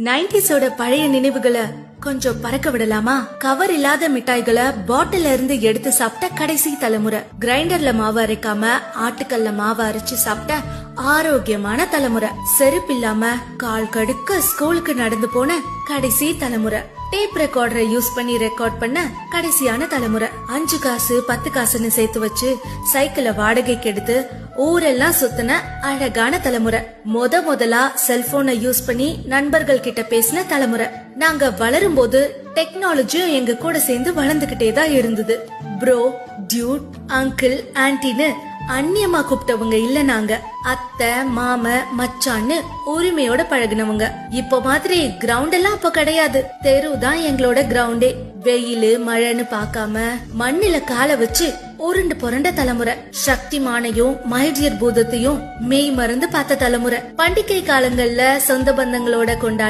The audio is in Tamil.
90s பழைய நினைவுகளை கொஞ்சம் பறக்க விடலாமா? கவர் இல்லாத மிட்டாய்களை பாட்டில இருந்து எடுத்து சாப்பிட்ட கடைசி தலைமுறை, கிரைண்டர்ல மாவு அரைக்காம ஆட்டுக்கல்ல மாவு அரைச்சு சாப்பிட்ட ஆரோக்கியமான தலைமுறை, செருப்பு இல்லாம கால் கடுக்க ஸ்கூலுக்கு நடந்து போன கடைசி தலைமுறை, டேப் ரெக்கார்டரை யூஸ் பண்ணி ரெக்கார்ட் பண்ண கடைசியான தலைமுறை, 5 காசு 10 காசுன்னு சேர்த்து வச்சு சைக்கிளை வாடகைக்கு எடுத்து ஊரெல்லாம் சுத்தின அழகான தலைமுறை, முதலா செல்போனை யூஸ் பண்ணி நண்பர்கள் கிட்ட பேசின தலைமுறை. நாங்க வளரும் போது டெக்னாலஜியும் எங்க கூட சேர்ந்து வளர்ந்துகிட்டே தான் இருந்தது. ப்ரோ, டியூட், அங்கிள், ஆன்டின்னு அந்நியமா கூப்பிட்டவங்க இல்ல. நாங்க அத்தை, மாம, மச்சான்னு உரிமையோட பழகினவங்க. இப்ப மாதிரி கிரவுண்ட் எல்லாம் அப்ப கிடையாது. தெரு தான் எங்களோட கிரவுண்டே. வெயிலு மழைன்னு பாக்காம மண்ணில கால வச்சு உருண்டு புரண்ட தலைமுறை, சக்திமானையும் மைடியர் பூதத்தையும் மெய் மறந்து பார்த்த தலைமுறை, பண்டிகை காலங்கள்ல சொந்த பந்தங்களோட கொண்டாடி